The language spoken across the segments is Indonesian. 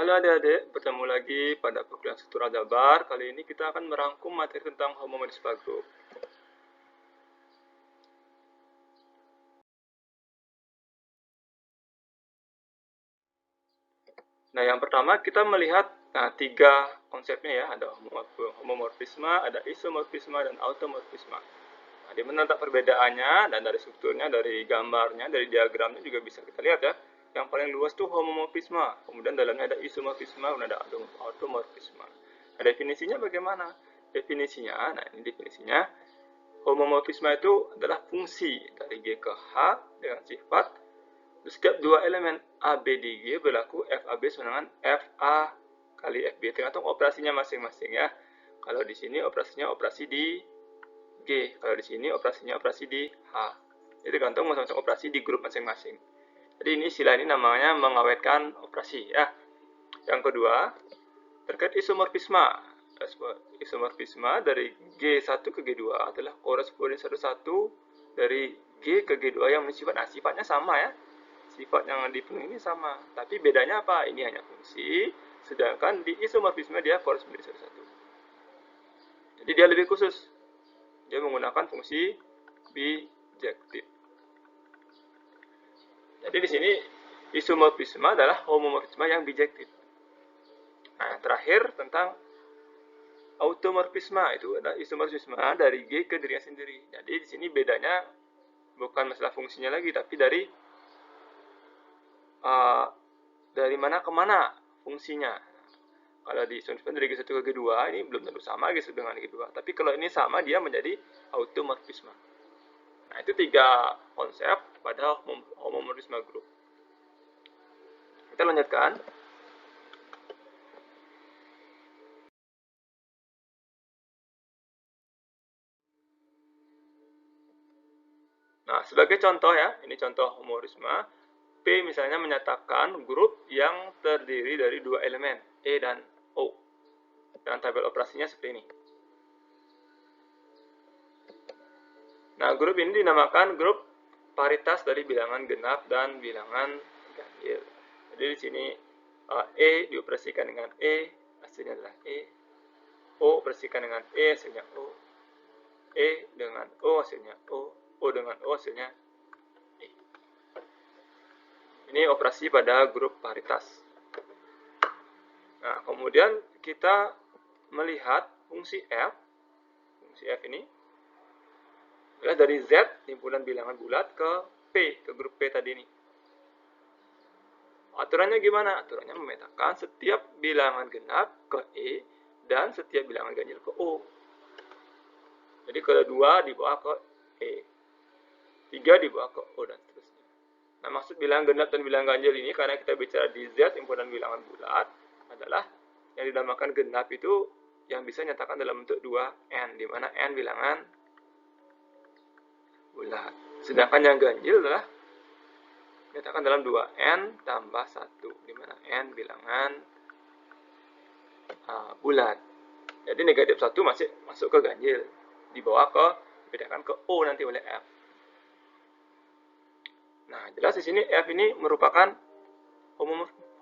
Halo adik-adik, bertemu lagi pada perkuliahan struktural Jabar. Kali ini kita akan merangkum materi tentang homomorfisme grup. Nah, yang pertama kita melihat tiga konsepnya ya, ada homomorfisme, ada isomorfisme, dan automorfisme. Nah, di mana letak perbedaannya, dan dari strukturnya, dari gambarnya, dari diagramnya juga bisa kita lihat ya. Yang paling luas tuh homomorfisme, kemudian dalamnya ada isomorfisme, kemudian ada automorfisme. Nah, definisinya bagaimana? Definisinya, nah ini definisinya, homomorfisme itu adalah fungsi dari G ke H dengan sifat setiap dua elemen A, B, D, G berlaku FAB sama dengan FA kali FB, tergantung operasinya masing-masing ya. Kalau di sini operasinya operasi di G, kalau di sini operasinya operasi di H. Jadi tergantung masing-masing operasi di grup masing-masing. Jadi ini istilah ini namanya mengawetkan operasi ya. Yang kedua, terkait isomorfisme. Isomorfisme dari G1 ke G2 adalah koresponden satu-satu dari G ke G2 yang memiliki sifat. Nah, sifatnya sama ya. Sifat yang dipenuhi ini sama. Tapi bedanya apa? Ini hanya fungsi, sedangkan di isomorfisme dia koresponden satu-satu. Jadi dia lebih khusus. Dia menggunakan fungsi bijektif. Jadi di sini isomorfisme adalah homomorfisme yang bijektif. Nah, terakhir tentang automorfisme, itu adalah isomorfisme dari G ke dirinya sendiri. Jadi di sini bedanya bukan masalah fungsinya lagi, tapi dari mana ke mana fungsinya. Kalau di isomorfisme dari G1 ke G2 ini belum tentu sama G1 dengan G2. Tapi kalau ini sama, dia menjadi automorfisme. Nah, itu tiga konsep pada homomorfisme grup. Kita lanjutkan. Nah, sebagai contoh ya, ini contoh homomorfisme. P misalnya menyatakan grup yang terdiri dari dua elemen, E dan O. Dan tabel operasinya seperti ini. Nah, grup ini dinamakan grup paritas dari bilangan genap dan bilangan ganjil. Jadi di sini E dioperasikan dengan E, hasilnya adalah E. O operasikan dengan E, hasilnya O. E dengan O, hasilnya O. O dengan O, hasilnya E. Ini operasi pada grup paritas. Nah, kemudian kita melihat fungsi F. Fungsi F ini adalah dari Z, himpunan bilangan bulat, ke P, ke grup P tadi ini. Aturannya gimana? Aturannya memetakan setiap bilangan genap ke E dan setiap bilangan ganjil ke O. Jadi kedua dibawa ke E, 3 dibawa ke O, dan seterusnya. Nah, maksud bilangan genap dan bilangan ganjil ini, karena kita bicara di Z, himpunan bilangan bulat, adalah yang dinamakan genap itu yang bisa nyatakan dalam bentuk 2N, di mana N bilangan bulat. Sedangkan yang ganjil adalah nyatakan dalam 2N tambah 1, di mana N bilangan bulat. Jadi negatif 1 masih masuk ke ganjil, dibawa ke, dibedakan ke O nanti oleh F. Nah, jelas di sini F ini merupakan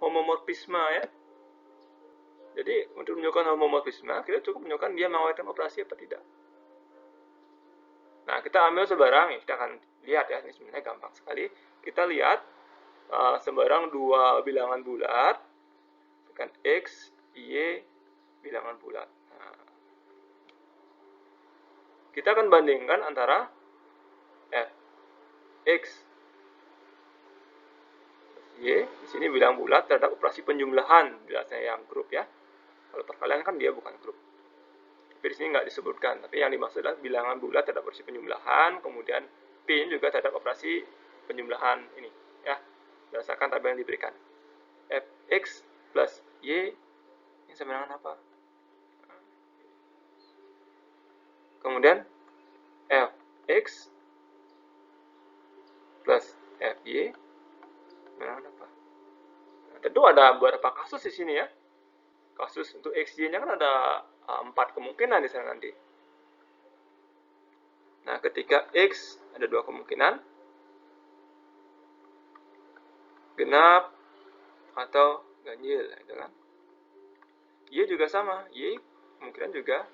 homomorfisme ya. Jadi untuk menunjukkan homomorfisme, kita cukup menunjukkan dia mengawetkan operasi apa tidak. Nah, kita ambil sembarang, kita akan lihat ya, ini sebenarnya gampang sekali. Kita lihat sembarang dua bilangan bulat, dengan X, Y, bilangan bulat. Nah, kita akan bandingkan antara F, X, Y, di sini bilangan bulat terhadap operasi penjumlahan, biasanya yang grup ya. Kalau perkalian kan dia bukan grup. Tapi di sini nggak disebutkan, tapi yang dimaksud adalah bilangan bulat terhadap operasi penjumlahan, kemudian P juga terhadap operasi penjumlahan ini ya, berdasarkan tabel yang diberikan. Fx plus Y ini sama dengan apa? Kemudian Fx plus Fy sama dengan apa? Nah, tentu ada beberapa kasus di sini ya. Kasus untuk XY-nya kan ada 4 kemungkinan di sana nanti. Nah, ketika X ada 2 kemungkinan, genap atau ganjil, gitu kan. Y juga sama, Y kemungkinan juga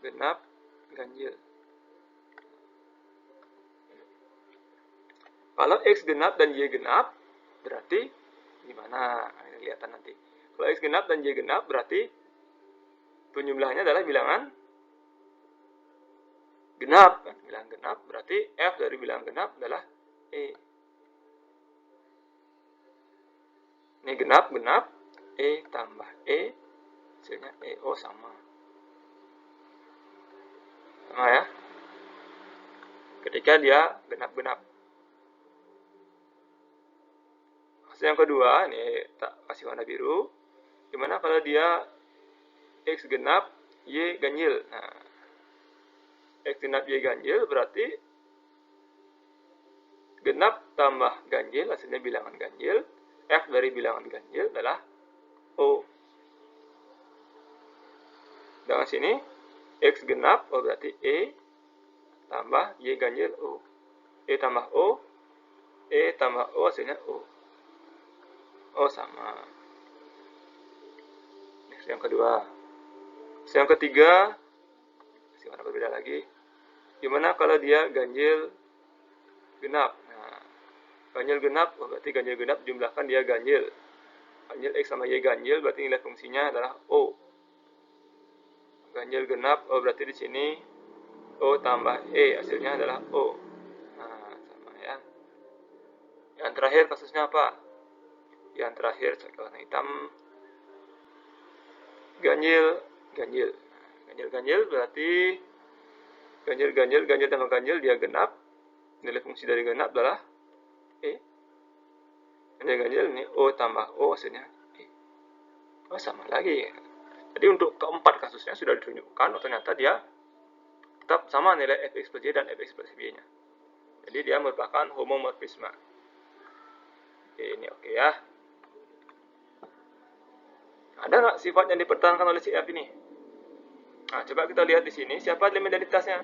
genap, ganjil. Kalau X genap dan Y genap, berarti gimana? Ini kelihatan nanti. Kalau X genap dan Y genap, berarti penjumlahannya adalah bilangan genap. Bilangan genap berarti F dari bilangan genap adalah E. Ini genap, E tambah E, hasilnya E. Oh, sama. Sama ya. Ketika dia genap-genap. Hasil yang kedua, ini tak kasih warna biru. Gimana kalau dia X genap, Y ganjil? Nah, X genap, Y ganjil berarti genap tambah ganjil, hasilnya bilangan ganjil. F dari bilangan ganjil adalah O. Dengan sini, X genap, oh berarti E tambah Y ganjil O. E tambah O, E tambah O, hasilnya O. Oh, sama. Next, yang kedua. Yang ketiga, warna berbeda lagi. Gimana kalau dia ganjil genap? Nah, ganjil genap, oh berarti ganjil genap jumlahkan dia ganjil. Ganjil X sama Y ganjil, berarti nilai fungsinya adalah O. Ganjil genap, oh berarti di sini O tambah E, hasilnya adalah O. Nah, sama ya. Yang terakhir kasusnya apa? Yang terakhir warna hitam. Ganjil, ganjil. Ganjil berarti ganjil tambah ganjil dia genap. Nilai fungsi dari genap adalah E. Ganjil ini O tambah O, hasilnya E. Oh, sama lagi. Jadi untuk keempat kasusnya sudah ditunjukkan, oh ternyata dia tetap sama nilai fx plus y dan fx plus y nya. Jadi dia merupakan homomorfisme. Oke, ini oke ya. Ada nggak sifat yang dipertahankan oleh si F ini? Nah, coba kita lihat di sini, siapa elemen identitasnya?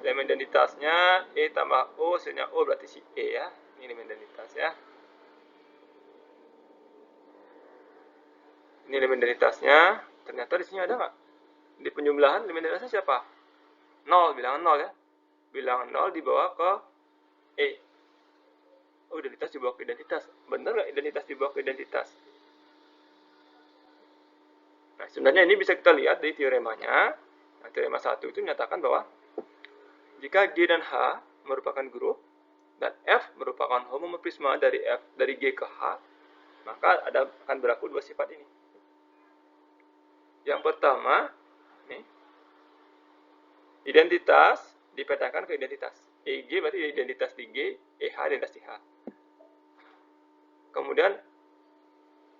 Elemen identitasnya E tambah O, hasilnya O, berarti si E ya. Ini elemen identitas ya. Ini elemen identitasnya. Ternyata di sini ada nggak? Di penjumlahan elemen identitasnya siapa? 0, bilangan 0 ya. Bilangan 0 dibawa ke E. Oh, identitas dibawa ke identitas. Benar nggak identitas dibawa ke identitas? Nah, sebenarnya ini bisa kita lihat dari teoremanya. Nah, teorema 1 itu menyatakan bahwa jika G dan H merupakan grup dan F merupakan homomorfisme dari G ke H, maka akan berlaku dua sifat ini. Yang pertama, nih, identitas dipetakan ke identitas. EG berarti identitas di G, EH identitas di H. Kemudian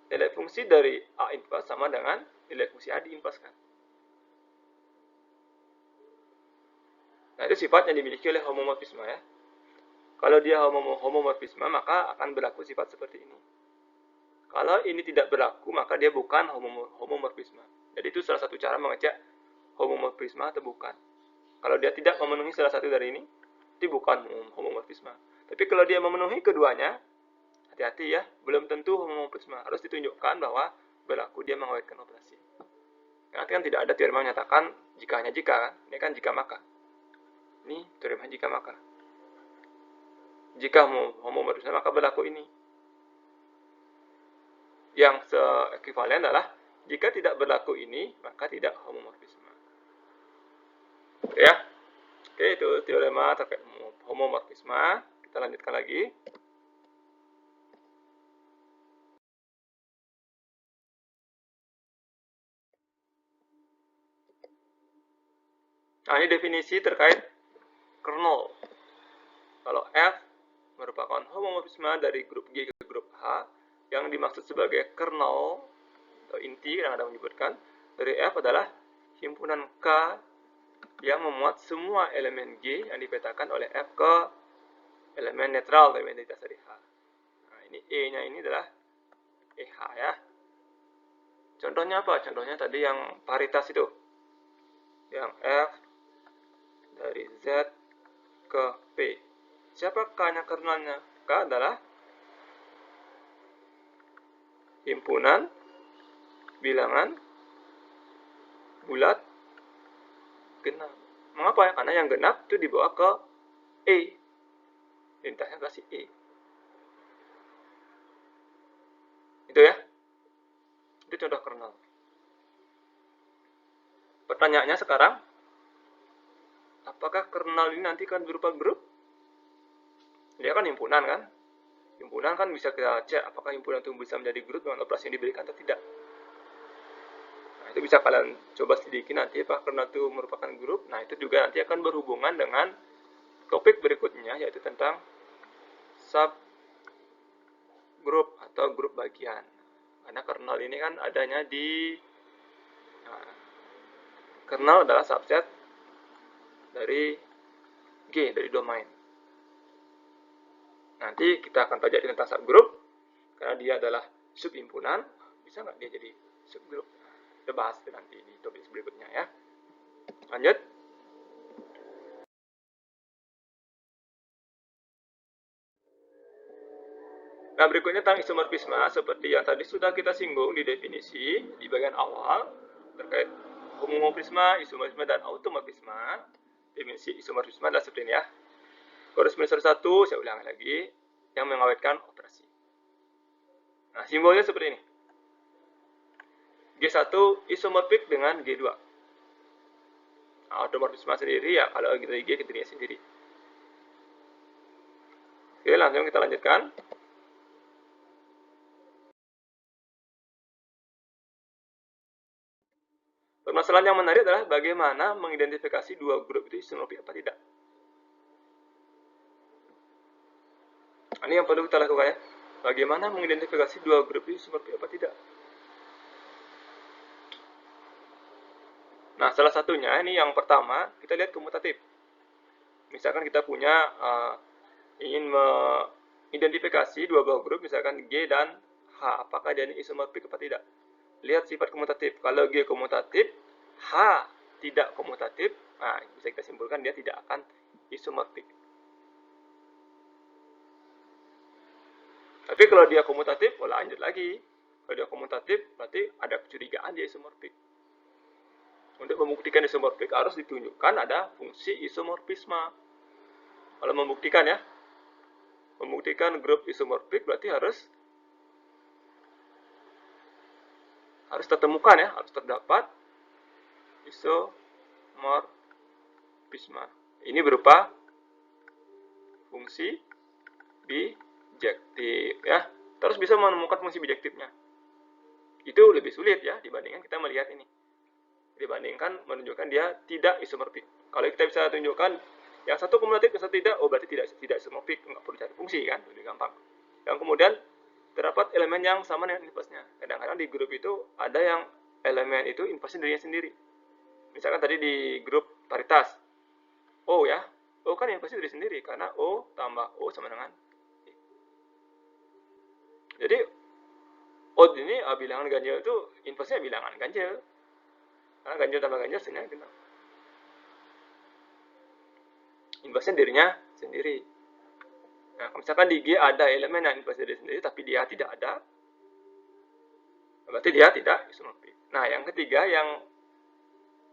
nilai fungsi dari A inverse sama dengan nilai fungsi A di inverse kan. Nah, itu sifat yang dimiliki oleh homomorfisme ya. Kalau dia homomorfisme, maka akan berlaku sifat seperti ini. Kalau ini tidak berlaku, maka dia bukan homomorfisme. Jadi itu salah satu cara mengecek homomorfisme atau bukan. Kalau dia tidak memenuhi salah satu dari ini, itu bukan homomorfisme. Tapi kalau dia memenuhi keduanya, hati-hati ya, belum tentu homomorfisme. Harus ditunjukkan bahwa berlaku dia mengawetkan operasi. Karena kan tidak ada teorema menyatakan jika hanya jika kan. Ini kan jika maka. Ini teorema jika maka. Jika homomorfisme maka berlaku ini. Yang seekivalen adalah jika tidak berlaku ini maka tidak homomorfisme. Oke ya. Oke, itu teorema terkait homomorfisme. Kita lanjutkan lagi. Nah, ini definisi terkait kernel. Kalau F merupakan homomorfisme dari grup G ke grup H, yang dimaksud sebagai kernel atau inti yang ada menyebutkan dari F adalah himpunan K yang memuat semua elemen G yang dipetakan oleh F ke elemen netral dari identitas dari H. Nah, ini E-nya ini adalah EH ya. Contohnya apa? Contohnya tadi yang paritas itu. Yang F dari Z ke P. Siapa K-nya kernelnya? K adalah himpunan bilangan bulat genap. Mengapa? Karena yang genap itu dibawa ke E. Lintasnya kasih E. Itu ya. Itu contoh kernel. Pertanyaannya sekarang, apakah kernel ini nanti akan berupa grup? Dia kan himpunan kan? Himpunan kan bisa kita cek apakah himpunan itu bisa menjadi grup dengan operasi yang diberikan atau tidak. Nah, itu bisa kalian coba selidiki nanti apakah kernel itu merupakan grup. Nah, itu juga nanti akan berhubungan dengan topik berikutnya, yaitu tentang subgroup atau grup bagian. Karena kernel ini kan adanya di kernel adalah subset dari G, dari domain. Nanti kita akan pelajari tentang subgroup, karena dia adalah subhimpunan, bisa nggak dia jadi subgroup? Kita bahas nanti di topik berikutnya ya. Lanjut. Nah, berikutnya tentang isomorfisme, seperti yang tadi sudah kita singgung di definisi di bagian awal, terkait homomorfisme, isomorfisme, dan automorfisme. Definisi isomorfisme adalah seperti ini ya. Garis besar 1, saya ulangi lagi, yang mengawetkan operasi. Nah, simbolnya seperti ini. G1 isomorfik dengan G2. Nah, automorfisme sendiri ya, kalau dari G kita sendiri. Oke, langsung kita lanjutkan. Permasalahan yang menarik adalah bagaimana mengidentifikasi dua grup itu isomorfik apa tidak. Ini yang perlu kita lakukan ya. Bagaimana mengidentifikasi dua grup itu isomorfik apa tidak. Nah, salah satunya ini yang pertama, kita lihat komutatif. Misalkan kita punya ingin mengidentifikasi dua buah grup, misalkan G dan H, apakah dia ini isomorfik apa tidak. Lihat sifat komutatif. Kalau G komutatif, H tidak komutatif, nah bisa kita simpulkan dia tidak akan isomorfik. Tapi kalau dia komutatif, lanjut lagi. Kalau dia komutatif, berarti ada kecurigaan dia isomorfik. Untuk membuktikan isomorfik harus ditunjukkan ada fungsi isomorfisme. Kalau membuktikan ya, membuktikan grup isomorfik berarti harus tertemukan ya, harus terdapat isomorfisme. Ini berupa fungsi bijektif ya. Terus bisa menemukan fungsi bijektifnya. Itu lebih sulit ya dibandingkan kita melihat ini. Dibandingkan menunjukkan dia tidak isomorfik. Kalau kita bisa tunjukkan yang satu kumulatif, yang satu tidak, berarti tidak isomorfik, nggak perlu cari fungsi kan, lebih gampang. Yang kemudian terdapat elemen yang sama dengan inversenya. Kadang-kadang di grup itu ada yang elemen itu inversnya dirinya sendiri. Misalkan tadi di grup paritas, O ya, O kan inversnya diri sendiri karena O tambah O sama dengan E. Jadi O ini bilangan ganjil itu inversnya bilangan ganjil. Karena ganjil tambah ganjil sebenarnya genap. Inversnya dirinya sendiri. Nah, misalkan di G ada elemen yang inverse diri sendiri tapi dia tidak ada, berarti dia tidak isomorfik. Nah, yang ketiga yang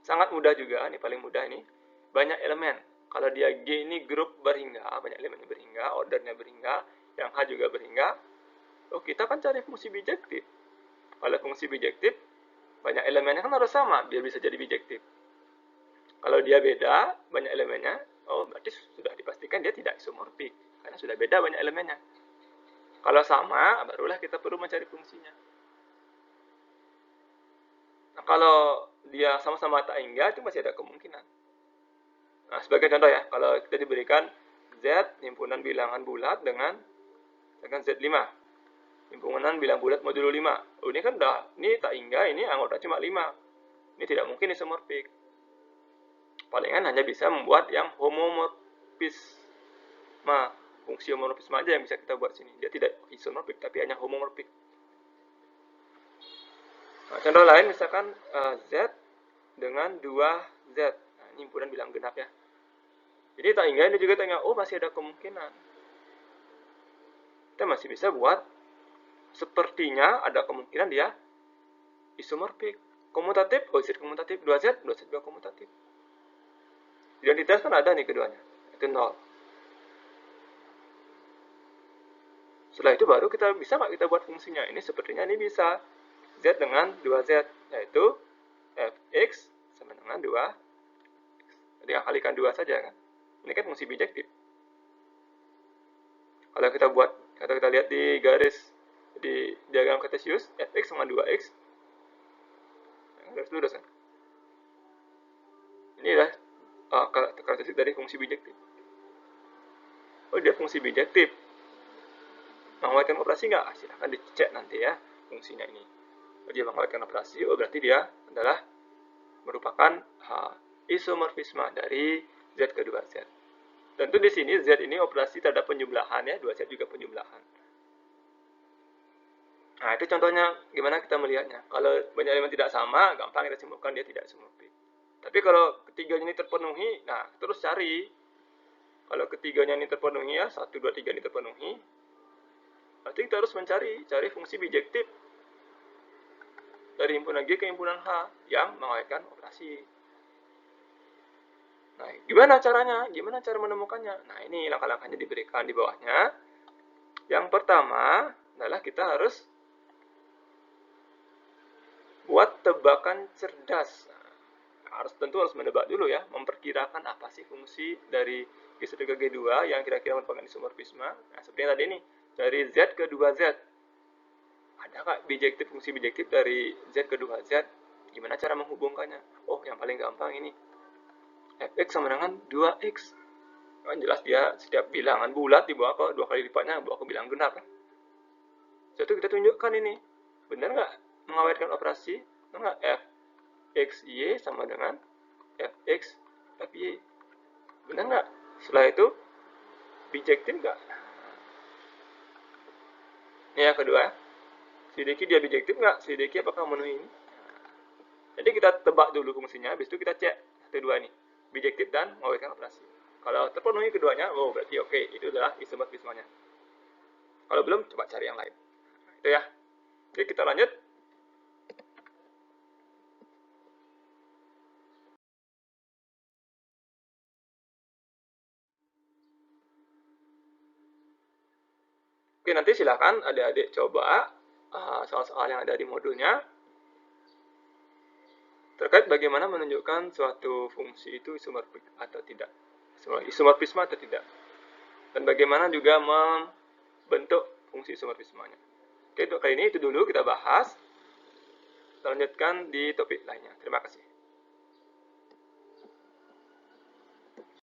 sangat mudah juga, ini paling mudah ini, banyak elemen. Kalau dia G ini grup berhingga, banyak elemennya berhingga, ordernya berhingga, yang H juga berhingga. Kita kan cari fungsi bijektif. Kalau fungsi bijektif, banyak elemennya kan harus sama, biar bisa jadi bijektif. Kalau dia beda, banyak elemennya, berarti sudah dipastikan dia tidak isomorfik, karena sudah beda banyak elemennya. Kalau sama, barulah kita perlu mencari fungsinya. Nah, kalau dia sama-sama tak hingga, itu masih ada kemungkinan. Nah, sebagai contoh ya, kalau kita diberikan Z, himpunan bilangan bulat dengan Z5. Himpunan bilangan bulat modulo 5. Ini kan ini tak hingga, ini anggota cuma 5. Ini tidak mungkin isomorfik. Palingan hanya bisa membuat yang homomorfisme. Fungsi homomorfisme aja yang bisa kita buat sini. Dia tidak isomorfik, tapi hanya homomorfik. Nah, contoh lain misalkan Z dengan 2Z. Nah, ini himpunan bilangan genap ya. Jadi tak hingga ini juga tak hingga, masih ada kemungkinan. Kita masih bisa buat sepertinya ada kemungkinan dia isomorfik. Komutatif, Z komutatif, 2Z juga komutatif. Identitas kan ada nih keduanya, itu 0. Setelah itu baru kita bisa nggak kita buat fungsinya. Ini sepertinya ini bisa. Z dengan 2Z, yaitu fx sama dengan 2. Jadi kalikan 2 saja kan. Ini kan fungsi bijektif. Kalau kita lihat di garis di diagram Cartesius, fx sama 2x, garis lurus kan. Ini adalah karakteristik dari fungsi bijektif. Oh, dia fungsi bijektif. Mengawetkan operasi nggak? Silahkan dicek nanti ya fungsinya ini. Oh, dia mengawetkan operasi, oh berarti dia adalah merupakan isomorfisme dari Z ke 2Z. Tentu di sini Z ini operasi terhadap penjumlahan ya, 2Z juga penjumlahan. Nah, itu contohnya gimana kita melihatnya. Kalau banyak elemen tidak sama, gampang kita simpulkan dia tidak isomorfik. Tapi kalau ketiganya ini terpenuhi, nah terus cari. Kalau ketiganya ini terpenuhi ya, 1, 2, 3 ini terpenuhi, berarti kita harus mencari fungsi bijektif dari himpunan G ke himpunan H yang mengawetkan operasi. Nah, gimana caranya? Gimana cara menemukannya? Nah, ini langkah-langkahnya diberikan di bawahnya. Yang pertama adalah kita harus buat tebakan cerdas. Nah, tentu harus menebak dulu ya, memperkirakan apa sih fungsi dari G1 ke G2 yang kira-kira merupakan isomorfisme. Nah, seperti tadi nih, dari Z ke 2Z. Ada nggak fungsi bijektif dari Z ke 2Z? Gimana cara menghubungkannya? Oh, yang paling gampang ini. Fx sama dengan 2x. Kan jelas dia setiap bilangan bulat dibawa ke 2 kali lipatnya, bawa ke bilangan genap kan. Jadi kita tunjukkan ini. Benar nggak mengawetkan operasi? Benar nggak fxy sama dengan fx fy? Benar nggak? Setelah itu, bijektif nggak? Ini yang kedua. Sidiki dia bijektif nggak? Sidiki apakah memenuhi ini? Jadi kita tebak dulu fungsinya, habis itu kita cek kedua ini, bijektif dan mengawetkan operasi. Kalau terpenuhi keduanya, oh berarti oke, itu adalah isomorfismenya. Kalau belum, coba cari yang lain. Itu ya. Oke, kita lanjut. Oke, nanti silakan adik-adik coba soal-soal yang ada di modulnya terkait bagaimana menunjukkan suatu fungsi itu isomorfik atau tidak, isomorfisme atau tidak, dan bagaimana juga membentuk fungsi isomorfismenya. Oke, untuk kali ini itu dulu kita bahas. Kita lanjutkan di topik lainnya. Terima kasih.